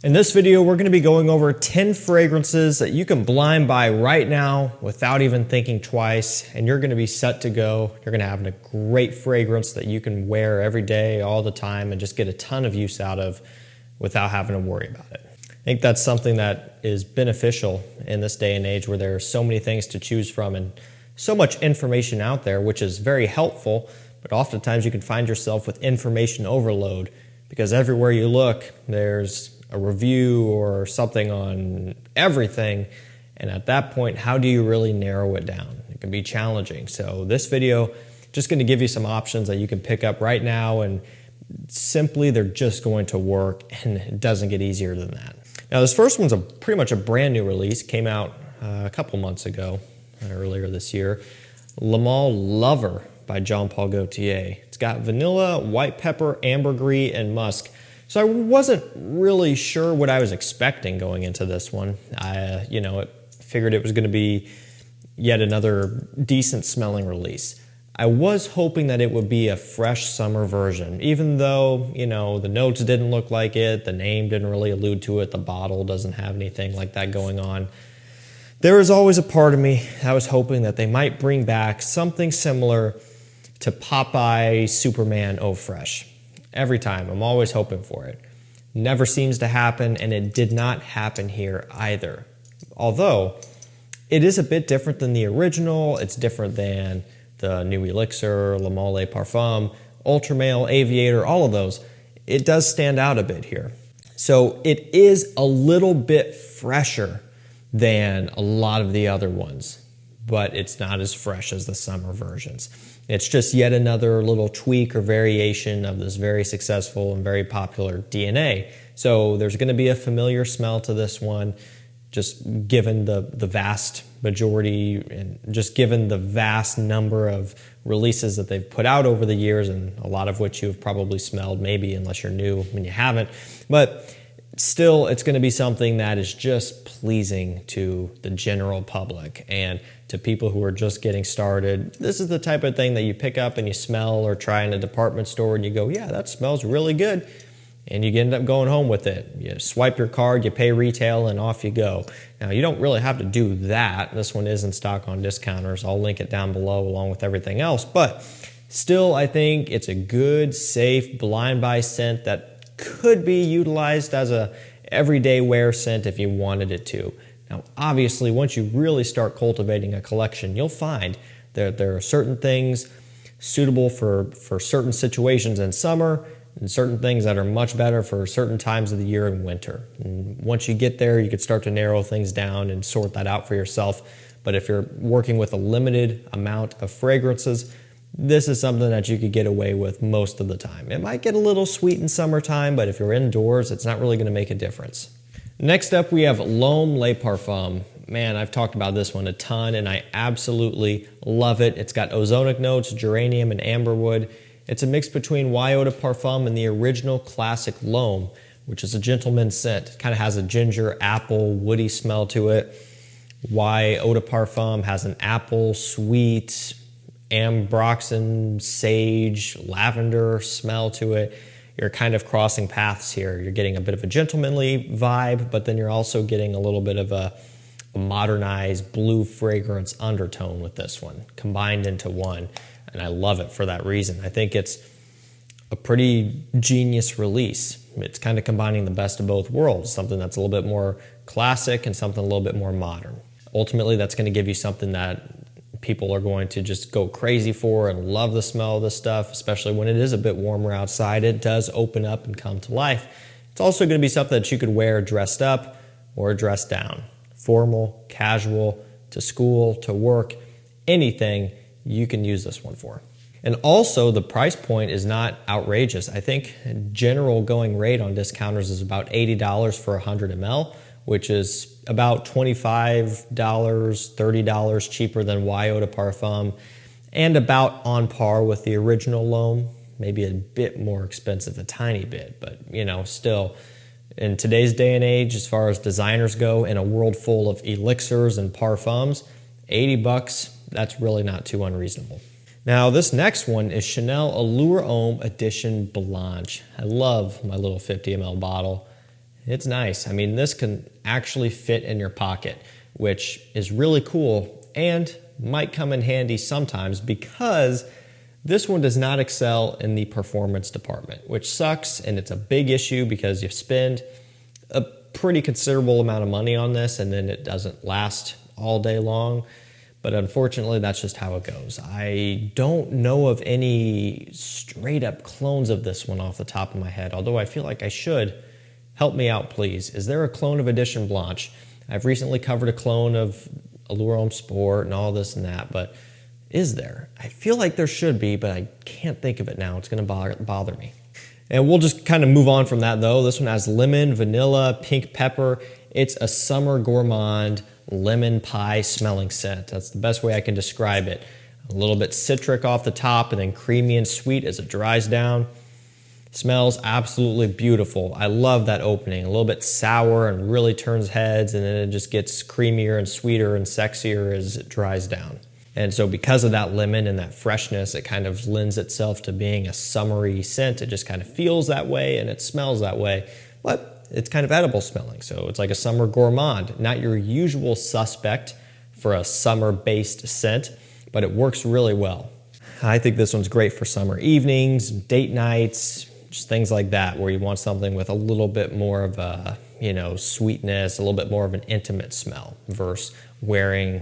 In this video, we're going to be going over 10 fragrances that you can blind buy right now without even thinking twice, and you're going to be set to go. You're going to have a great fragrance that you can wear every day, all the time, and just get a ton of use out of without having to worry about it. I think that's something that is beneficial in this day and age where there are so many things to choose from and so much information out there, which is very helpful, but oftentimes you can find yourself with information overload because everywhere you look, there's a review or something on everything, and at that point, how do you really narrow it down? It can be challenging. So this video just going to give you some options that you can pick up right now, and simply they're just going to work, and it doesn't get easier than that. Now this first one's pretty much a brand new release, came out a couple months ago, earlier this year. L'Homme Lover by Jean Paul Gaultier. It's got vanilla, white pepper, ambergris, and musk. So I wasn't really sure what I was expecting going into this one. I figured it was going to be yet another decent smelling release. I was hoping that it would be a fresh summer version, even though, the notes didn't look like it, the name didn't really allude to it, the bottle doesn't have anything like that going on. There was always a part of me I was hoping that they might bring back something similar to Popeye Superman Eau Fresh. Every time, I'm always hoping for it. Never seems to happen, and it did not happen here either. Although, it is a bit different than the original, it's different than the new Elixir, L'Homme Le Parfum, Ultramale, Aviator, all of those. It does stand out a bit here. So it is a little bit fresher than a lot of the other ones, but it's not as fresh as the summer versions. It's just yet another little tweak or variation of this very successful and very popular DNA. So there's going to be a familiar smell to this one, just given the vast majority and just given the vast number of releases that they've put out over the years, and a lot of which you've probably smelled, maybe unless you're new and you haven't. But still, it's going to be something that is just pleasing to the general public and to people who are just getting started. This is the type of thing that you pick up and you smell or try in a department store and you go, yeah, that smells really good. And you end up going home with it. You swipe your card, you pay retail, and off you go. Now, you don't really have to do that. This one is in stock on discounters. I'll link it down below along with everything else. But still, I think it's a good, safe, blind buy scent that could be utilized as a everyday wear scent if you wanted it to. Now, obviously, once you really start cultivating a collection, you'll find that there are certain things suitable for certain situations in summer and certain things that are much better for certain times of the year in winter. And once you get there, you can start to narrow things down and sort that out for yourself. But if you're working with a limited amount of fragrances, this is something that you could get away with most of the time. It might get a little sweet in summertime, but if you're indoors, it's not really going to make a difference. Next up, we have L'Homme Le Parfum. Man, I've talked about this one a ton, and I absolutely love it. It's got ozonic notes, geranium, and amberwood. It's a mix between Y Eau de Parfum and the original classic L'Homme, which is a gentleman's scent. It kind of has a ginger, apple, woody smell to it. Y Eau de Parfum has an apple, sweet, ambroxan, sage, lavender smell to it. You're kind of crossing paths here. You're getting a bit of a gentlemanly vibe, but then you're also getting a little bit of a modernized blue fragrance undertone with this one, combined into one. And I love it for that reason. I think it's a pretty genius release. It's kind of combining the best of both worlds, something that's a little bit more classic and something a little bit more modern. Ultimately, that's going to give you something that people are going to just go crazy for and love the smell of this stuff, especially when it is a bit warmer outside. It does open up and come to life. It's also going to be something that you could wear dressed up or dressed down. Formal, casual, to school, to work, anything you can use this one for. And also, the price point is not outrageous. I think general going rate on discounters is about $80 for 100 ml, which is about $25, $30 cheaper than Y Eau de Parfum, and about on par with the original L'Homme. Maybe a bit more expensive, a tiny bit, but still, in today's day and age, as far as designers go, in a world full of elixirs and parfums, $80, that's really not too unreasonable. Now, this next one is Chanel Allure Homme Edition Blanche. I love my little 50 ml bottle. It's nice. I mean, this can actually fit in your pocket, which is really cool and might come in handy sometimes because this one does not excel in the performance department, which sucks, and it's a big issue because you spend a pretty considerable amount of money on this and then it doesn't last all day long. But unfortunately, that's just how it goes. I don't know of any straight up clones of this one off the top of my head, although I feel like I should. Help me out, please. Is there a clone of Edition Blanche? I've recently covered a clone of Allure Homme Sport and all this and that, but is there? I feel like there should be, but I can't think of it now. It's going to bother me. And we'll just kind of move on from that, though. This one has lemon, vanilla, pink pepper. It's a summer gourmand lemon pie smelling scent. That's the best way I can describe it. A little bit citric off the top and then creamy and sweet as it dries down. Smells absolutely beautiful. I love that opening. A little bit sour and really turns heads, and then it just gets creamier and sweeter and sexier as it dries down. And so because of that lemon and that freshness, it kind of lends itself to being a summery scent. It just kind of feels that way and it smells that way, but it's kind of edible smelling. So it's like a summer gourmand, not your usual suspect for a summer-based scent, but it works really well. I think this one's great for summer evenings, date nights, just things like that, where you want something with a little bit more of a, sweetness, a little bit more of an intimate smell versus wearing,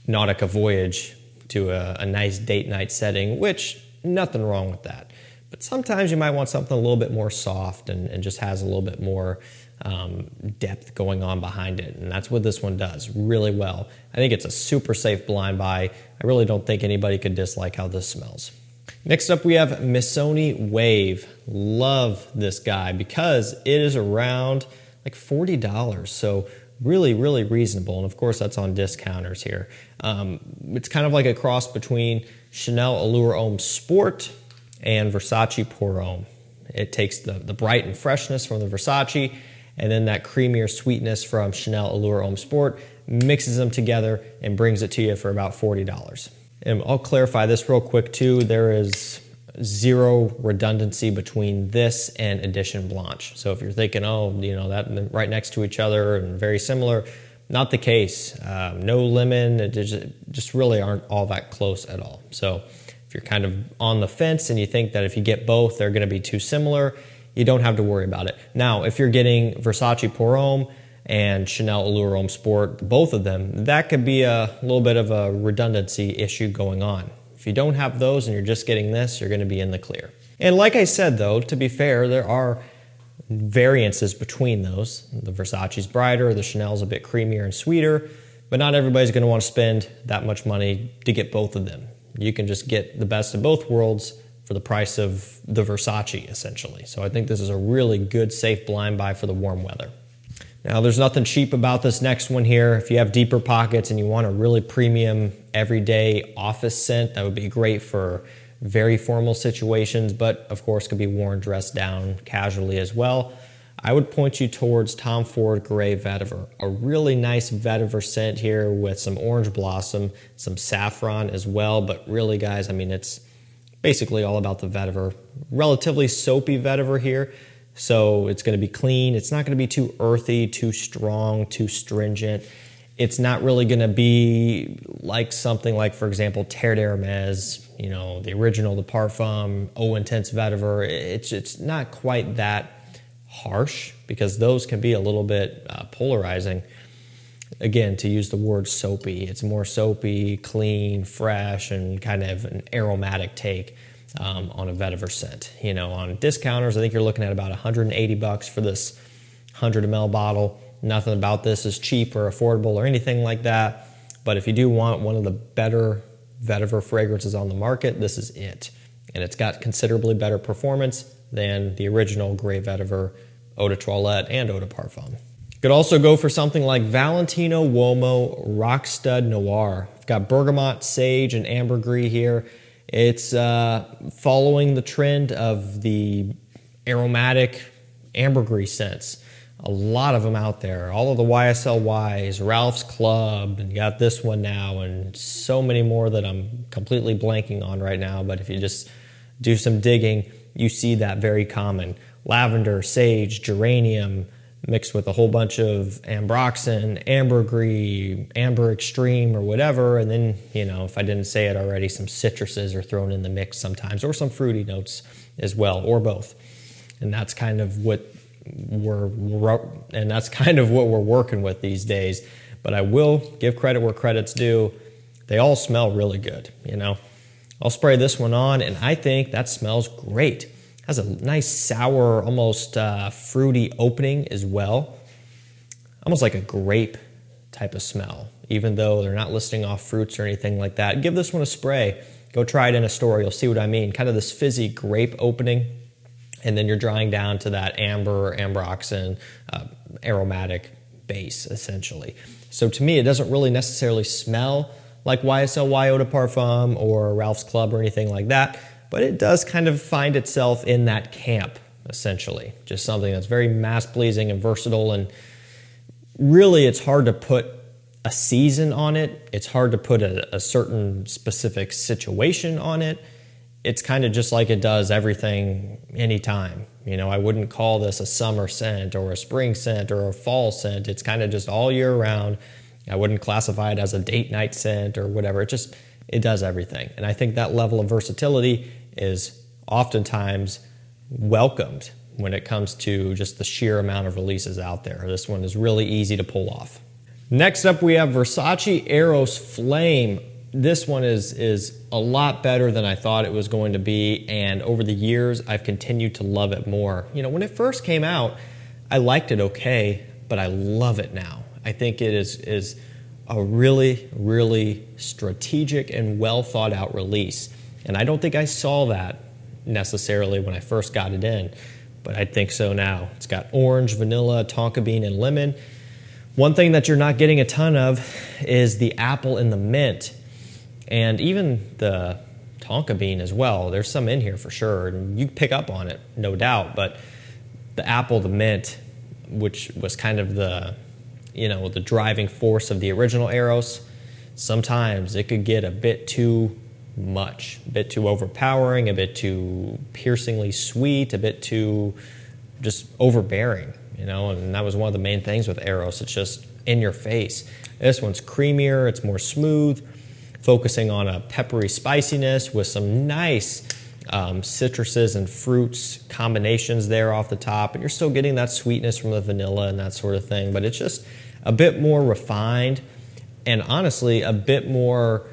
Nautica Voyage to a nice date night setting, which nothing wrong with that. But sometimes you might want something a little bit more soft and just has a little bit more depth going on behind it. And that's what this one does really well. I think it's a super safe blind buy. I really don't think anybody could dislike how this smells. Next up, we have Missoni Wave. Love this guy because it is around like $40. So really, really reasonable. And of course, that's on discounters here. It's kind of like a cross between Chanel Allure Homme Sport and Versace Pour Homme. It takes the bright and freshness from the Versace and then that creamier sweetness from Chanel Allure Homme Sport, mixes them together and brings it to you for about $40. And I'll clarify this real quick too. There is zero redundancy between this and Edition Blanche. So if you're thinking, that right next to each other and very similar, not the case. No lemon, it just really aren't all that close at all. So if you're kind of on the fence and you think that if you get both, they're going to be too similar, you don't have to worry about it. Now, if you're getting Versace Pour Homme and Chanel Allure Homme Sport, both of them, that could be a little bit of a redundancy issue going on. If you don't have those and you're just getting this, you're going to be in the clear. And like I said, though, to be fair, there are variances between those. The Versace's brighter, the Chanel's a bit creamier and sweeter, but not everybody's going to want to spend that much money to get both of them. You can just get the best of both worlds for the price of the Versace, essentially. So I think this is a really good, safe blind buy for the warm weather. Now, there's nothing cheap about this next one here. If you have deeper pockets and you want a really premium, everyday office scent, that would be great for very formal situations, but of course could be worn dressed down casually as well. I would point you towards Tom Ford Gray Vetiver, a really nice vetiver scent here with some orange blossom, some saffron as well, but really, guys, I mean, it's basically all about the vetiver. Relatively soapy vetiver here. So it's going to be clean. It's not going to be too earthy, too strong, too stringent. It's not really going to be like something like, for example, Terre d'Hermès, the original, the Parfum, Eau Intense Vetiver. It's not quite that harsh because those can be a little bit polarizing. Again, to use the word soapy, it's more soapy, clean, fresh, and kind of an aromatic take on a vetiver scent. On discounters, I think you're looking at about $180 for this 100 ml bottle. Nothing about this is cheap or affordable or anything like that. But if you do want one of the better vetiver fragrances on the market, this is it. And it's got considerably better performance than the original Gray Vetiver Eau de Toilette and Eau de Parfum. You could also go for something like Valentino Uomo Rock Stud Noir. I've got bergamot, sage, and ambergris here. It's following the trend of the aromatic ambergris scents. A lot of them out there. All of the YSL Ys, Ralph's Club, and you got this one now, and so many more that I'm completely blanking on right now. But if you just do some digging, you see that very common. lavender, sage, geranium, mixed with a whole bunch of ambroxan, ambergris, amber extreme, or whatever. And then, you know, if I didn't say it already, some citruses are thrown in the mix sometimes, or some fruity notes as well, or both. And that's kind of what we're working with these days. But I will give credit where credit's due. They all smell really good, you know. I'll spray this one on, and I think that smells great. Has a nice sour, almost fruity opening as well. Almost like a grape type of smell, even though they're not listing off fruits or anything like that. Give this one a spray. Go try it in a store. You'll see what I mean. Kind of this fizzy grape opening, and then you're drying down to that amber or ambroxan aromatic base, essentially. So to me, it doesn't really necessarily smell like YSL L'Homme Le Parfum or Ralph's Club or anything like that, but it does kind of find itself in that camp, essentially. Just something that's very mass-pleasing and versatile, and really it's hard to put a season on it. It's hard to put a certain specific situation on it. It's kind of just like it does everything anytime. You know, I wouldn't call this a summer scent or a spring scent or a fall scent. It's kind of just all year round. I wouldn't classify it as a date night scent or whatever. It does everything. And I think that level of versatility is oftentimes welcomed when it comes to just the sheer amount of releases out there. This one is really easy to pull off. Next up, we have Versace Eros Flame. This one is a lot better than I thought it was going to be, and over the years, I've continued to love it more. You know, when it first came out, I liked it okay, but I love it now. I think it is a really, really strategic and well thought out release. And I don't think I saw that necessarily when I first got it in, but I think so now. It's got orange, vanilla, tonka bean, and lemon. One thing that you're not getting a ton of is the apple and the mint, and even the tonka bean as well. There's some in here for sure, and you pick up on it, no doubt, but the apple, the mint, which was kind of the driving force of the original Eros, sometimes it could get a bit too much, a bit too overpowering, a bit too piercingly sweet, a bit too just overbearing, you know, and that was one of the main things with Eros. It's just in your face. This one's creamier, it's more smooth, focusing on a peppery spiciness with some nice citruses and fruits combinations there off the top, and you're still getting that sweetness from the vanilla and that sort of thing, but it's just a bit more refined and honestly a bit more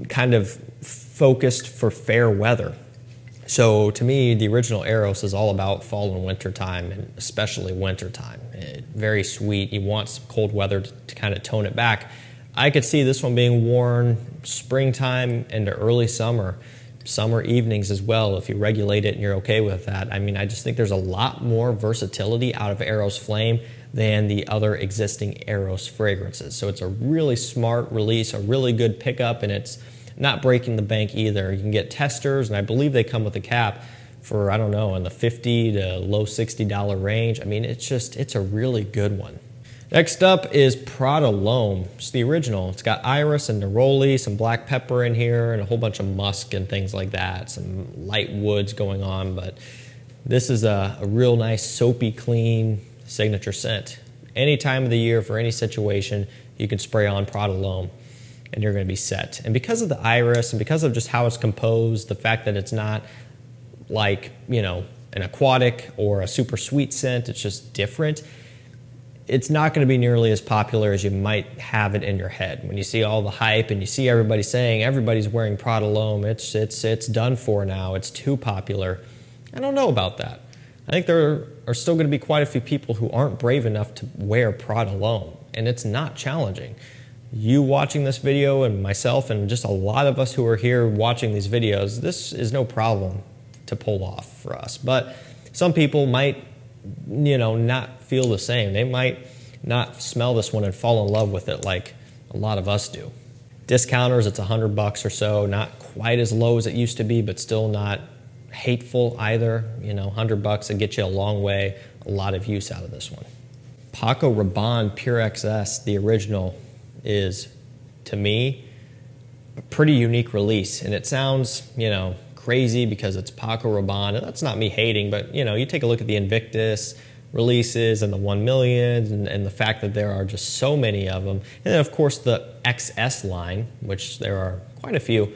kind of focused for fair weather. So to me, the original Eros is all about fall and winter time, and especially winter time. Very sweet. You want some cold weather to kind of tone it back. I could see this one being worn springtime into early summer evenings as well, if you regulate it and you're okay with that. I mean, I just think there's a lot more versatility out of Eros Flame than the other existing Eros fragrances. So it's a really smart release, a really good pickup, and it's not breaking the bank either. You can get testers, and I believe they come with a cap for, I don't know, in the $50 to low $60 range. I mean, it's a really good one. Next up is Prada L'Homme. It's the original. It's got iris and neroli, some black pepper in here, and a whole bunch of musk and things like that. Some light woods going on, but this is a real nice soapy clean signature scent. Any time of the year for any situation, you can spray on Prada L'Homme and you're going to be set. And because of the iris and because of just how it's composed, the fact that it's not like, you know, an aquatic or a super sweet scent, it's just different. It's not going to be nearly as popular as you might have it in your head. When you see all the hype and you see everybody saying everybody's wearing Prada L'Homme, it's done for now, it's too popular. I don't know about that. I think there are still going to be quite a few people who aren't brave enough to wear Prada L'Homme, and it's not challenging. You watching this video and myself and just a lot of us who are here watching these videos, this is no problem to pull off for us. But some people might, you know, not feel the same. They might not smell this one and fall in love with it like a lot of us do. Discounters, it's $100 or so, not quite as low as it used to be, but still not hateful either. You know, $100 will get you a long way, a lot of use out of this one. Paco Rabanne Pure XS, the original, is, to me, a pretty unique release, and it sounds, you know, crazy because it's Paco Rabanne. That's not me hating, but you know, you take a look at the Invictus releases and the 1 million and the fact that there are just so many of them. And then of course the XS line, which there are quite a few.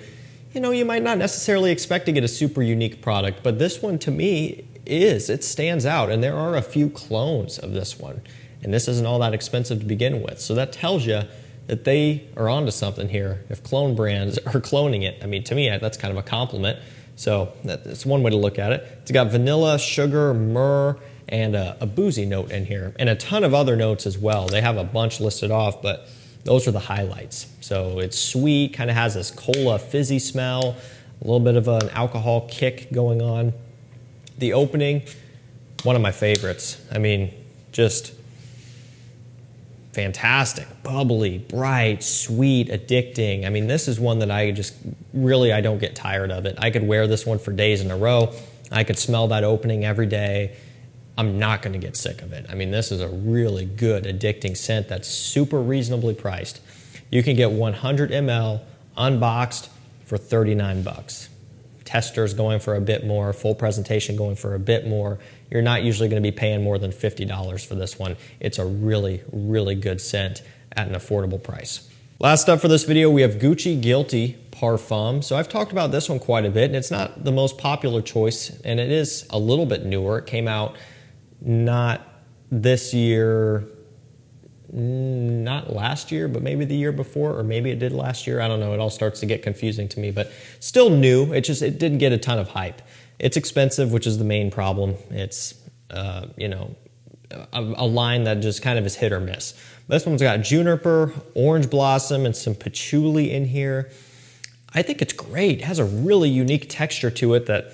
You know, you might not necessarily expect to get a super unique product, but this one to me it stands out, and there are a few clones of this one. And this isn't all that expensive to begin with. So that tells you that they are onto something here. If clone brands are cloning it, I mean, to me, that's kind of a compliment. So that's one way to look at it. It's got vanilla, sugar, myrrh, and a boozy note in here, and a ton of other notes as well. They have a bunch listed off, but those are the highlights. So it's sweet, kind of has this cola fizzy smell, a little bit of an alcohol kick going on. The opening, one of my favorites. I mean, just fantastic, bubbly, bright, sweet, addicting. I mean, this is one that I don't get tired of it. I could wear this one for days in a row. I could smell that opening every day. I'm not going to get sick of it. I mean, this is a really good, addicting scent that's super reasonably priced. You can get 100 ml unboxed for 39 bucks. Testers going for a bit more, full presentation going for a bit more. You're not usually going to be paying more than $50 for this one. It's a really, really good scent at an affordable price. Last up for this video, we have Gucci Guilty Parfum. So I've talked about this one quite a bit, and it's not the most popular choice, and it is a little bit newer. It came out not this year, not last year, but maybe the year before, or maybe it did last year. I don't know. It all starts to get confusing to me, but still new. It didn't get a ton of hype. It's expensive, which is the main problem. It's, you know, a line that just kind of is hit or miss. This one's got juniper, orange blossom, and some patchouli in here. I think it's great. It has a really unique texture to it that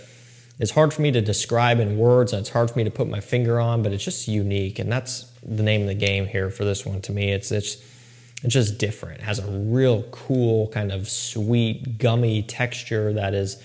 is hard for me to describe in words, and it's hard for me to put my finger on, but it's just unique, and that's the name of the game here for this one to me. It's just different. It has a real cool kind of sweet, gummy texture that is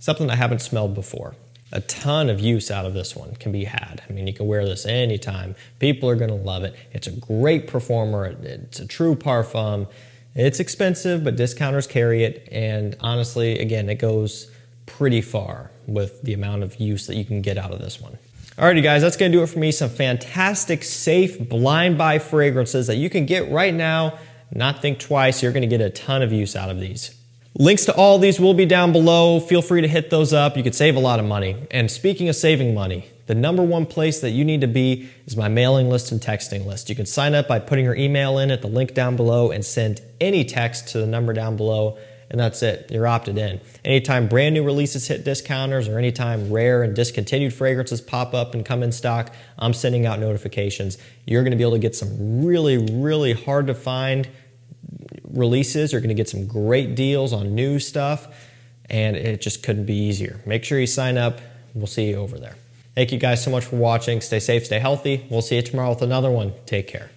something I haven't smelled before. A ton of use out of this one can be had. I mean, you can wear this anytime. People are going to love it. It's a great performer. It's a true parfum. It's expensive, but discounters carry it, and honestly, again, it goes pretty far with the amount of use that you can get out of this one. Alrighty guys, that's going to do it for me. Some fantastic, safe, blind buy fragrances that you can get right now, not think twice. You're going to get a ton of use out of these. Links to all these will be down below. Feel free to hit those up. You could save a lot of money. And speaking of saving money, the #1 place that you need to be is my mailing list and texting list. You can sign up by putting your email in at the link down below and send any text to the number down below. And that's it. You're opted in. Anytime brand new releases hit discounters or anytime rare and discontinued fragrances pop up and come in stock, I'm sending out notifications. You're going to be able to get some really, really hard to find releases. You're going to get some great deals on new stuff, and it just couldn't be easier. Make sure you sign up. We'll see you over there. Thank you guys so much for watching. Stay safe, stay healthy. We'll see you tomorrow with another one. Take care.